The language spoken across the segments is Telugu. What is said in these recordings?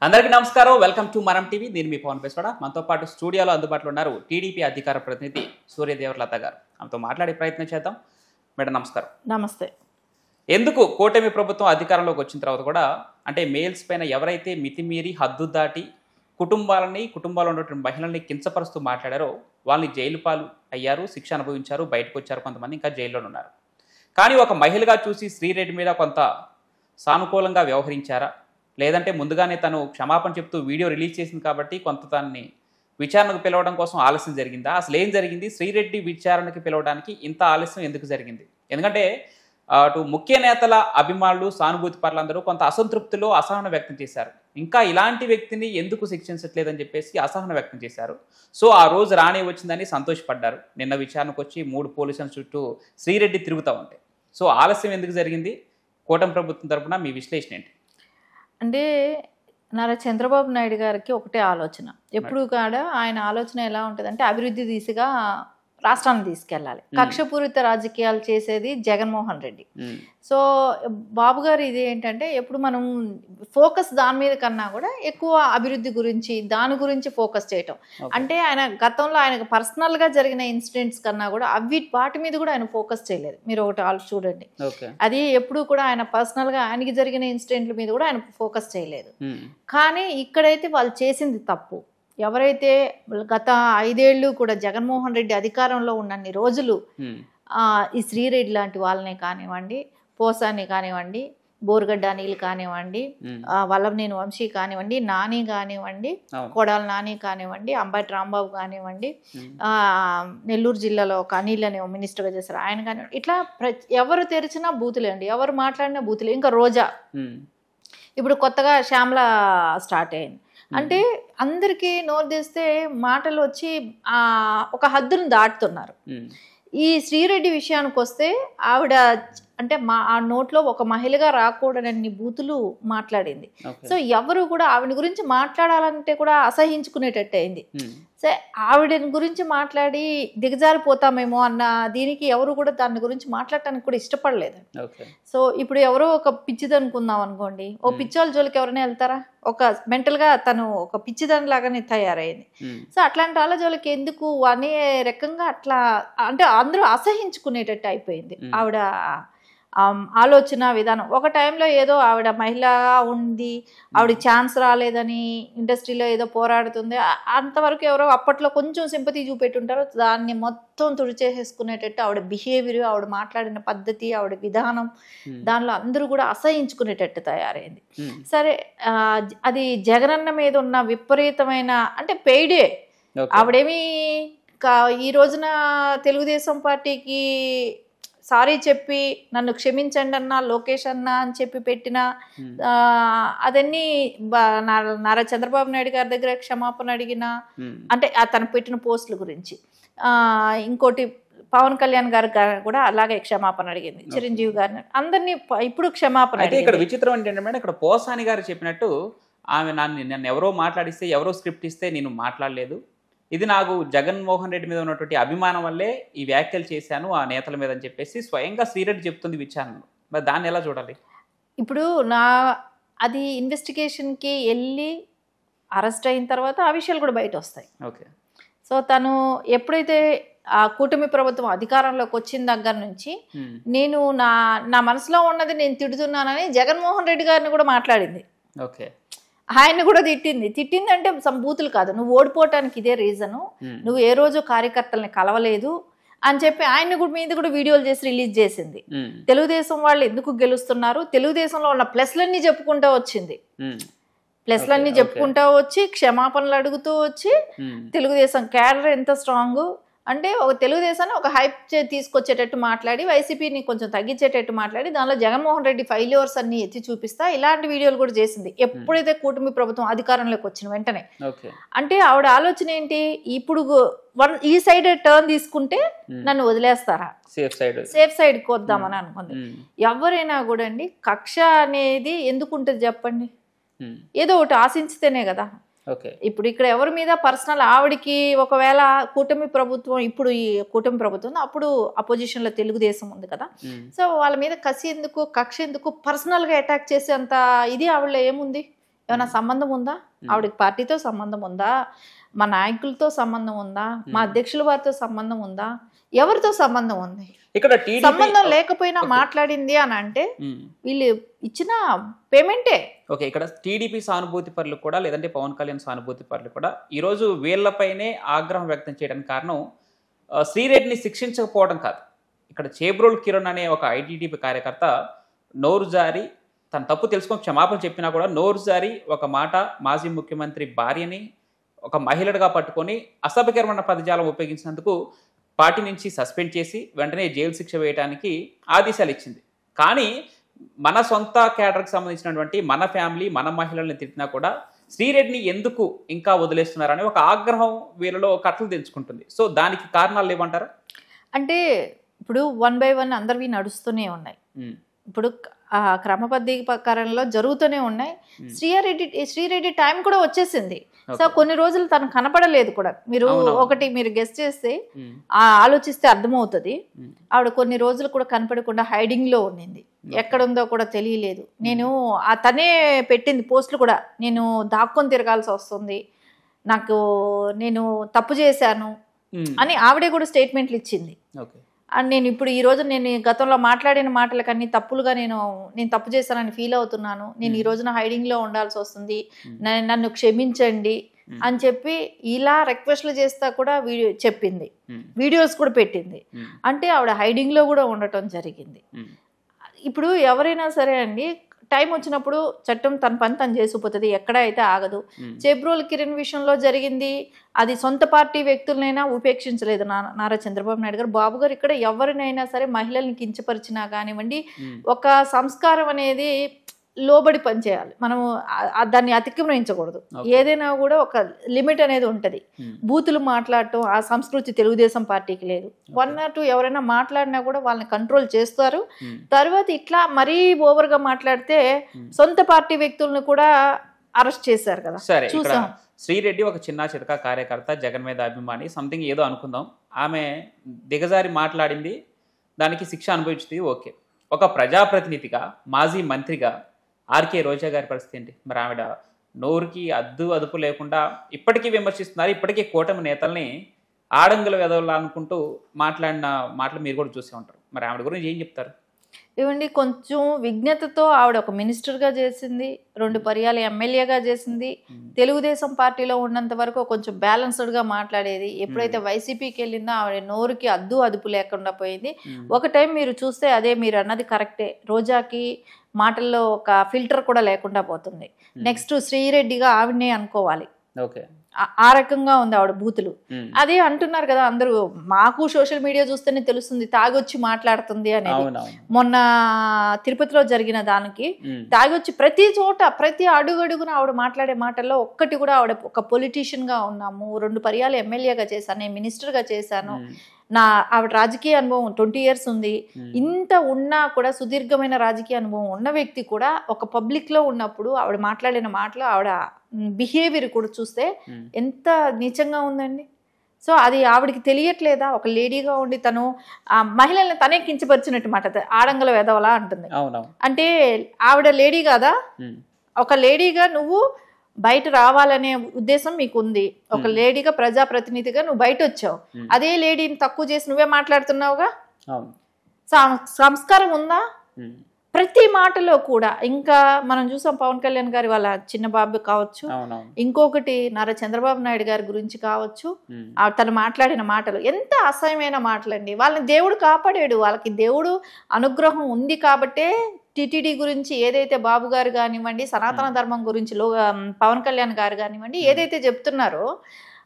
అందరికీ నమస్కారం. వెల్కమ్ టు మనం టీవీ. నేను మీ పవన్ పేస్వాడ. మనతో పాటు స్టూడియోలో అందుబాటులో ఉన్నారు టీడీపీ అధికార ప్రతినిధి సూర్యదేవరలత గారు. ఆమెతో మాట్లాడే ప్రయత్నం చేద్దాం. మేడం నమస్కారం. నమస్తే. ఎందుకు కూటమి ప్రభుత్వం అధికారంలోకి వచ్చిన తర్వాత కూడా అంటే మేల్స్ పైన ఎవరైతే మితిమీరి హద్దు దాటి కుటుంబాల్లో ఉన్నటువంటి మహిళల్ని కించపరుస్తూ మాట్లాడారో వాళ్ళని జైలు పాలు అయ్యారు, శిక్ష అనుభవించారు, బయటకు వచ్చారు, కొంతమంది ఇంకా జైల్లోనే ఉన్నారు. కానీ ఒక మహిళగా చూసి శ్రీరెడ్డి మీద కొంత సానుకూలంగా వ్యవహరించారా, లేదంటే ముందుగానే తను క్షమాపణ చెప్తూ వీడియో రిలీజ్ చేసింది కాబట్టి కొంత దాన్ని విచారణకు పిలవడం కోసం ఆలస్యం జరిగిందా? అసలు ఏం జరిగింది? శ్రీరెడ్డి విచారణకు పిలవడానికి ఇంత ఆలస్యం ఎందుకు జరిగింది? ఎందుకంటే అటు ముఖ్య నేతల అభిమానులు, సానుభూతి పరులందరూ కొంత అసంతృప్తిలో అసహనం వ్యక్తం చేశారు. ఇంకా ఇలాంటి వ్యక్తిని ఎందుకు శిక్షించట్లేదని చెప్పేసి అసహనం వ్యక్తం చేశారు. సో ఆ రోజు రాణి వచ్చిందని సంతోషపడ్డారు. నిన్న విచారణకు వచ్చి 3 పోలీసుల చుట్టూ శ్రీరెడ్డి తిరుగుతూ ఉంటాయి. సో ఆలస్యం ఎందుకు జరిగింది? కూటమి ప్రభుత్వం తరపున మీ విశ్లేషణ ఏంటి? అంటే నారా చంద్రబాబు నాయుడు గారికి ఒకటే ఆలోచన. ఎప్పుడు కూడా ఆయన ఆలోచన ఎలా ఉంటుందంటే అభివృద్ధి దిశగా రాష్ట్రాన్ని తీసుకెళ్ళాలి. కక్షపూరిత రాజకీయాలు చేసేది జగన్మోహన్ రెడ్డి. సో బాబు గారు ఇది ఏంటంటే ఎప్పుడు మనం ఫోకస్ దాని మీద కన్నా కూడా ఎక్కువ అభివృద్ధి గురించి దాని గురించి ఫోకస్ చేయటం. అంటే ఆయన గతంలో ఆయనకు పర్సనల్గా జరిగిన ఇన్సిడెంట్స్ కన్నా కూడా వాటి మీద కూడా ఆయన ఫోకస్ చేయలేదు. మీరు ఒకటి చూడండి, అది ఎప్పుడు కూడా ఆయన పర్సనల్గా ఆయనకి జరిగిన ఇన్సిడెంట్ల మీద కూడా ఆయన ఫోకస్ చేయలేదు. కానీ ఇక్కడైతే వాళ్ళు చేసింది తప్పు. ఎవరైతే గత 5 ఏళ్ళు కూడా జగన్మోహన్ రెడ్డి అధికారంలో ఉన్నన్ని రోజులు ఈ శ్రీరెడ్డి లాంటి వాళ్ళని కానివ్వండి, పోసాని కానివ్వండి, బోరుగడ్డ అనిల్ కానివ్వండి, వల్లభనేని వంశీ కానివ్వండి, నాని కానివ్వండి, కొడాల నాని కానివ్వండి, అంబటి రాంబాబు కానివ్వండి, నెల్లూరు జిల్లాలో ఒక అనిల్ అనే మినిస్టర్గా చేశారు ఆయన కానివ్వండి, ఇట్లా ఎవరు తెరిచినా బూతులే అండి, ఎవరు మాట్లాడినా బూతులే. ఇంకా రోజా, ఇప్పుడు కొత్తగా శ్యామల స్టార్ట్ అయింది. అంటే అందరికీ నోరు తెస్తే మాటలు వచ్చి ఒక హద్దును దాటుతున్నారు. ఈ శ్రీరెడ్డి విషయానికి వస్తే ఆవిడ అంటే ఆ నోట్లో ఒక మహిళగా రాకూడనన్ని బూతులు మాట్లాడింది. సో ఎవరు కూడా ఆవిడ గురించి మాట్లాడాలంటే కూడా అసహించుకునేటట్టు అయింది. సో ఆవిడని గురించి మాట్లాడి దిగజారిపోతామేమో అన్న దీనికి ఎవరు కూడా దాని గురించి మాట్లాడటానికి కూడా ఇష్టపడలేదు. సో ఇప్పుడు ఎవరో ఒక పిచ్చిది అనుకుందాం అనుకోండి, ఓ పిచ్చోళ్ళ జోలికి ఎవరైనా వెళ్తారా? ఒక మెంటల్గా తను ఒక పిచ్చిదాని లాగానే తయారైంది. సో అట్లాంటి వాళ్ళ జోలికి ఎందుకు అనే రకంగా అట్లా అంటే అందరూ అసహించుకునేటట్టు అయిపోయింది ఆవిడ ఆలోచన విధానం. ఒక టైంలో ఏదో ఆవిడ మహిళగా ఉంది, ఆవిడ ఛాన్స్ రాలేదని ఇండస్ట్రీలో ఏదో పోరాడుతుంది, అంతవరకు ఎవరో అప్పట్లో కొంచెం సింపతి చూపెట్టుంటారో దాన్ని మొత్తం తుడిచేసేసుకునేటట్టు ఆవిడ బిహేవియర్, ఆవిడ మాట్లాడిన పద్ధతి, ఆవిడ విధానం, దానిలో అందరూ కూడా అసహించుకునేటట్టు తయారైంది. సరే, అది జగనన్న మీద ఉన్న విపరీతమైన అంటే పెయిడే. ఆవిడేమి ఈ రోజున తెలుగుదేశం పార్టీకి సారీ చెప్పి నన్ను క్షమించండి అన్న, లోకేష్ అన్న అని చెప్పి పెట్టిన అదన్నీ నారా చంద్రబాబు నాయుడు గారి దగ్గర క్షమాపణ అడిగిన, అంటే తను పెట్టిన పోస్టుల గురించి. ఇంకోటి పవన్ కళ్యాణ్ గారు కూడా అలాగే క్షమాపణ అడిగింది, చిరంజీవి గారిని, అందరినీ ఇప్పుడు క్షమాపణ. అయితే ఇక్కడ విచిత్రం ఏంటంటే మేడం, ఇక్కడ పోసాని గారు చెప్పినట్టు ఆమె నన్ను ఎవరో మాట్లాడిస్తే, ఎవరో స్క్రిప్ట్ ఇస్తే నేను మాట్లాడలేదు, ఇది నాకు జగన్మోహన్ రెడ్డి మీద ఉన్నటువంటి అభిమానం వల్లే ఈ వ్యాఖ్యలు చేశాను ఆ నేతల మీద అని చెప్పేసి స్వయంగా శ్రీరెడ్డి చెప్తుంది విచారణలో. మరి దాన్ని ఎలా చూడాలి? ఇప్పుడు అది ఇన్వెస్టిగేషన్కి వెళ్ళి అరెస్ట్ అయిన తర్వాత ఆ విషయాలు కూడా బయట వస్తాయి. ఓకే. సో తను ఎప్పుడైతే ఆ కూటమి ప్రభుత్వం అధికారంలోకి వచ్చిన దగ్గర నుంచి నేను నా మనసులో ఉన్నది నేను తిడుతున్నానని జగన్మోహన్ రెడ్డి గారిని కూడా మాట్లాడింది. ఓకే. ఆయన్ని కూడా తిట్టింది అంటే సంబూతులు కాదు, నువ్వు ఓడిపోవటానికి ఇదే రీజను, నువ్వు ఏ రోజు కార్యకర్తల్ని కలవలేదు అని చెప్పి ఆయన్ని కూడా మీద కూడా వీడియోలు చేసి రిలీజ్ చేసింది. తెలుగుదేశం వాళ్ళు ఎందుకు గెలుస్తున్నారు, తెలుగుదేశంలో ఉన్న ప్లస్లన్నీ చెప్పుకుంటూ వచ్చింది, ప్లస్లన్నీ చెప్పుకుంటూ వచ్చి క్షమాపణలు అడుగుతూ వచ్చి తెలుగుదేశం క్యాడర్ ఎంత స్ట్రాంగ్ అంటే ఒక తెలుగుదేశాన్ని ఒక హైప్ తీసుకొచ్చేటట్టు మాట్లాడి, వైసీపీని కొంచెం తగ్గించేటట్టు మాట్లాడి, దానిలో జగన్మోహన్ రెడ్డి ఫెయిల్యూర్స్ అన్ని ఎత్తి చూపిస్తా ఇలాంటి వీడియోలు కూడా చేసింది ఎప్పుడైతే కూటమి ప్రభుత్వం అధికారంలోకి వచ్చిన వెంటనే. అంటే ఆవిడ ఆలోచన ఏంటి, ఇప్పుడు ఈ సైడ్ టర్న్ తీసుకుంటే నన్ను వదిలేస్తారా, సేఫ్ సైడ్కి వద్దామని అనుకుంది. ఎవరైనా కూడా అండి కక్ష అనేది ఎందుకు ఉంటుంది చెప్పండి, ఏదో ఒకటి ఆశించితేనే కదా. ఇప్పుడు ఇక్కడ ఎవరి మీద పర్సనల్ ఆవిడికి ఒకవేళ కూటమి ప్రభుత్వం, ఇప్పుడు ఈ కూటమి ప్రభుత్వం అప్పుడు అపోజిషన్ లో తెలుగుదేశం ఉంది కదా, సో వాళ్ళ మీద కసి ఎందుకు, కక్ష ఎందుకు, పర్సనల్ గా అటాక్ చేసేంత ఇది ఆవిడలో ఏముంది? ఏమైనా సంబంధం ఉందా? ఆవిడకి పార్టీతో సంబంధం ఉందా? మా నాయకులతో సంబంధం ఉందా? మా అధ్యక్షుల వారితో సంబంధం ఉందా? ఎవరితో సంబంధం ఉంది? ఇక్కడ సంబంధం లేకపోయినా మాట్లాడింది అని అంటే వీళ్ళు ఇచ్చిన పేమెంటే. ఓకే, ఇక్కడ టీడీపీ సానుభూతి పరులు కూడా లేదంటే పవన్ కళ్యాణ్ సానుభూతి పరులు కూడా ఈరోజు వీళ్ళపైనే ఆగ్రహం వ్యక్తం చేయడానికి కారణం శ్రీరెడ్డిని శిక్షించకపోవడం కాదు. ఇక్కడ చేబ్రోల్ కిరణ్ అనే ఒక ఐటీడీపీ కార్యకర్త నోరు జారి తన తప్పు తెలుసుకొని క్షమాపణ చెప్పినా కూడా నోరు జారి ఒక మాట మాజీ ముఖ్యమంత్రి భార్యని ఒక మహిళగా పట్టుకొని అసభ్యకరమైన పదజాలం ఉపయోగించినందుకు పార్టీ నుంచి సస్పెండ్ చేసి వెంటనే జైలు శిక్ష వేయడానికి ఆదేశాలు ఇచ్చింది. కానీ మన సొంత క్యాడర్కి సంబంధించినటువంటి మన ఫ్యామిలీ మన మహిళల్ని తిట్టినా కూడా శ్రీరెడ్డిని ఎందుకు ఇంకా వదిలేస్తున్నారని ఒక ఆగ్రహం వీళ్ళలో కట్టలు తెంచుకుంటుంది. సో దానికి కారణాలు ఏమంటారా? అంటే ఇప్పుడు 1 by 1 అందరివి నడుస్తూనే ఉన్నాయి. ఇప్పుడు క్రమబద్ధీ ప్రకారంలో జరుగుతూనే ఉన్నాయి. శ్రీరెడ్డి టైం కూడా వచ్చేసింది. సో కొన్ని రోజులు తను కనపడలేదు కూడా. మీరు గెస్ట్ చేస్తే ఆలోచిస్తే అర్థమవుతుంది. ఆవిడ కొన్ని రోజులు కూడా కనపడకుండా హైడింగ్ లో ఉండింది. ఎక్కడుందో కూడా తెలియలేదు. తనే పెట్టింది పోస్టులు కూడా, నేను దాక్కొని తిరగాల్సి వస్తుంది, నేను తప్పు చేశాను అని ఆవిడే కూడా స్టేట్మెంట్లు ఇచ్చింది. అండ్ నేను ఇప్పుడు ఈ రోజు నేను గతంలో మాట్లాడిన మాటలకన్నీ తప్పులుగా నేను తప్పు చేశానని ఫీల్ అవుతున్నాను. నేను ఈ రోజున హైడింగ్ లో ఉండాల్సి వస్తుంది, నన్ను క్షమించండి అని చెప్పి ఇలా రిక్వెస్ట్లు చేస్తా కూడా చెప్పింది. వీడియోస్ కూడా పెట్టింది. అంటే ఆవిడ హైడింగ్ లో కూడా ఉండటం జరిగింది. ఇప్పుడు ఎవరైనా సరే అండి, టైం వచ్చినప్పుడు చట్టం తన పని తను చేసిపోతుంది, ఎక్కడ అయితే ఆగదు. చేబ్రోల్ కిరణ్ విషయంలో జరిగింది అది సొంత పార్టీ వ్యక్తులనైనా ఉపేక్షించలేదు నారా చంద్రబాబు నాయుడు గారు. బాబు గారు ఇక్కడ ఎవరినైనా సరే మహిళల్ని కించపరిచినా కానివ్వండి, ఒక సంస్కారం అనేది లోబడి పనిచేయాలి. మనము దాన్ని అతిక్రమించకూడదు. ఏదైనా కూడా ఒక లిమిట్ అనేది ఉంటుంది. బూతులు మాట్లాడటం ఆ సంస్కృతి తెలుగుదేశం పార్టీకి లేదు. 1 or 2 ఎవరైనా మాట్లాడినా కూడా వాళ్ళని కంట్రోల్ చేస్తారు. తర్వాత ఇట్లా మరీ ఓవర్ గా మాట్లాడితే సొంత పార్టీ వ్యక్తులను కూడా అరెస్ట్ చేశారు కదా. చూసాం. శ్రీరెడ్డి ఒక చిన్న చితక కార్యకర్త, జగన్ మీద అభిమాని, సంథింగ్ ఏదో అనుకుందాం. ఆమె దిగజారి మాట్లాడింది, దానికి శిక్ష అనుభవించింది. ఓకే, ఒక ప్రజాప్రతినిధిగా మాజీ మంత్రిగా ఆర్కే రోజా గారి పరిస్థితి ఏంటి? మరి ఆవిడ నోరుకి అదుపు లేకుండా ఇప్పటికీ విమర్శిస్తున్నారు. ఇప్పటికీ కూటమి నేతల్ని ఆడంగుల వెదవులు అనుకుంటూ మాట్లాడిన మాటలు మీరు కూడా చూసే ఉంటారు. మరి ఆవిడ గురించి ఏం చెప్తారు? ఇవ్వండి, కొంచెం విజ్ఞతతో ఆవిడ ఒక మినిస్టర్గా చేసింది, 2 పర్యాలు ఎమ్మెల్యేగా చేసింది. తెలుగుదేశం పార్టీలో ఉన్నంత వరకు కొంచెం బ్యాలెన్స్డ్గా మాట్లాడేది. ఎప్పుడైతే వైసీపీకి వెళ్ళిందో ఆవిడ నోరుకి అదుపు లేకుండా పోయింది. ఒక టైం మీరు చూస్తే అదే మీరు అన్నది కరెక్టే, రోజాకి మాటల్లో ఒక ఫిల్టర్ కూడా లేకుండా పోతుంది. నెక్స్ట్ శ్రీరెడ్డిగా ఆవిడనే అనుకోవాలి. ఆ రకంగా ఉంది ఆవిడ బూతులు. అదే అంటున్నారు కదా అందరూ, మాకు సోషల్ మీడియా చూస్తేనే తెలుస్తుంది తాగొచ్చి మాట్లాడుతుంది అనేది. మొన్న తిరుపతిలో జరిగిన దానికి తాగొచ్చి ప్రతి చోట ప్రతి అడుగున ఆవిడ మాట్లాడే మాటల్లో ఒక్కటి కూడా ఆవిడ ఒక పొలిటీషియన్ గా ఉన్నాము, 2 పర్యాలు ఎమ్మెల్యేగా చేశాను, నేను మినిస్టర్ గా చేశాను, ఆవిడ రాజకీయ అనుభవం 20 years ఉంది, ఇంత ఉన్నా కూడా సుదీర్ఘమైన రాజకీయ అనుభవం ఉన్న వ్యక్తి కూడా ఒక పబ్లిక్ లో ఉన్నప్పుడు ఆవిడ మాట్లాడిన మాటలు, ఆవిడ బిహేవియర్ కూడా చూస్తే ఎంత నీచంగా ఉందండి. సో అది ఆవిడకి తెలియట్లేదా? ఒక లేడీగా ఉండి తను ఆ మహిళల్ని తనే కించపరిచినట్టు మాట, ఆడంగల వెదవలా అంటుంది. అంటే ఆవిడ లేడీ కాదా? ఒక లేడీగా నువ్వు బయట రావాలనే ఉద్దేశం మీకు ఉంది. ఒక లేడీగా ప్రజాప్రతినిధిగా నువ్వు బయట వచ్చావు, అదే లేడీని తక్కువ చేసి నువ్వే మాట్లాడుతున్నావుగా. సంస్కారం ఉందా? ప్రతి మాటలో కూడా. ఇంకా మనం చూసాం పవన్ కళ్యాణ్ గారి వాళ్ళ చిన్న బాబు కావచ్చు, ఇంకొకటి నారా చంద్రబాబు నాయుడు గారి గురించి కావచ్చు, తను మాట్లాడిన మాటలు ఎంత అసహ్యమైన మాటలండి. వాళ్ళని దేవుడు కాపాడాడు, వాళ్ళకి దేవుడు అనుగ్రహం ఉంది కాబట్టే టిటిడి గురించి ఏదైతే బాబు గారు కానివ్వండి, సనాతన ధర్మం గురించి పవన్ కళ్యాణ్ గారు కానివ్వండి ఏదైతే చెప్తున్నారో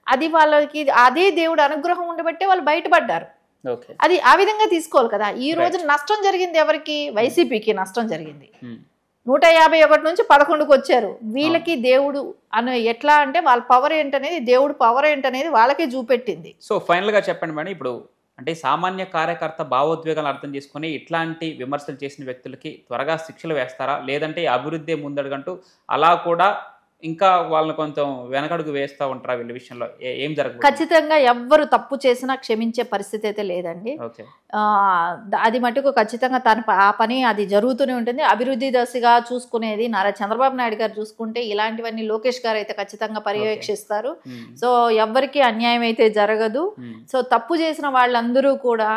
అది వాళ్ళకి అదే దేవుడు అనుగ్రహం ఉండబట్టే వాళ్ళు బయటపడ్డారు. అది ఆ విధంగా తీసుకోవాలి కదా. ఈ రోజు నష్టం జరిగింది ఎవరికి? వైసీపీకి నష్టం జరిగింది. 151 నుంచి 11కు వచ్చారు. వీళ్ళకి దేవుడు ఎట్లా అంటే వాళ్ళ పవర్ ఏంటనేది, దేవుడు పవర్ ఏంటనేది వాళ్ళకే చూపెట్టింది. సో ఫైనల్ గా చెప్పండి మేడం, ఇప్పుడు అంటే సామాన్య కార్యకర్త భావోద్వేగాలు అర్థం చేసుకుని ఇట్లాంటి విమర్శలు చేసిన వ్యక్తులకి త్వరగా శిక్షలు వేస్తారా, లేదంటే అభివృద్ధి ముందడుగంటూ అలా కూడా ఇంకా వాళ్ళని కొంచెం వెనకడుగు వేస్తూ ఉంటారా వీళ్ళ విషయంలో? ఏం జరగదు? ఖచ్చితంగా ఎవ్వరు తప్పు చేసినా క్షమించే పరిస్థితి అయితే లేదండి. ఓకే. అది మటుకు ఖచ్చితంగా ఆ పని అది జరుగుతూనే ఉంటుంది. అభివృద్ధి దశగా చూసుకునేది నారా చంద్రబాబు నాయుడు గారు చూసుకుంటే ఇలాంటివన్నీ లోకేష్ గారు అయితే ఖచ్చితంగా పర్యవేక్షిస్తారు. సో ఎవ్వరికి అన్యాయం అయితే జరగదు. సో తప్పు చేసిన వాళ్ళందరూ కూడా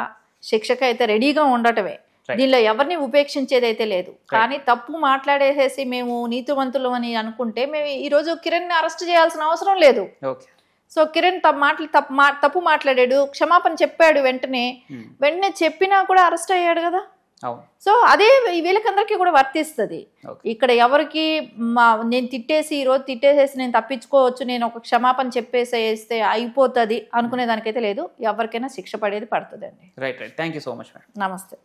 శిక్షకు అయితే రెడీగా ఉండటమే. దీనిలో ఎవరిని ఉపేక్షించేది అయితే లేదు. కానీ తప్పు మాట్లాడేసేసి మేము నీతివంతులు అని అనుకుంటే మేము ఈరోజు కిరణ్ అరెస్ట్ చేయాల్సిన అవసరం లేదు. సో కిరణ్ తప్పు మాట్లాడాడు, క్షమాపణ చెప్పాడు, వెంటనే చెప్పినా కూడా అరెస్ట్ అయ్యాడు కదా. సో అదే వీళ్ళకందరికీ కూడా వర్తిస్తుంది. ఇక్కడ ఎవరికి నేను ఈరోజు తిట్టేసేసి నేను తప్పించుకోవచ్చు, నేను ఒక క్షమాపణ చెప్పేసేస్తే అయిపోతుంది అనుకునే దానికైతే లేదు. ఎవరికైనా శిక్ష పడేది పడుతుందండి. Right. Thank you so much madam. నమస్తే.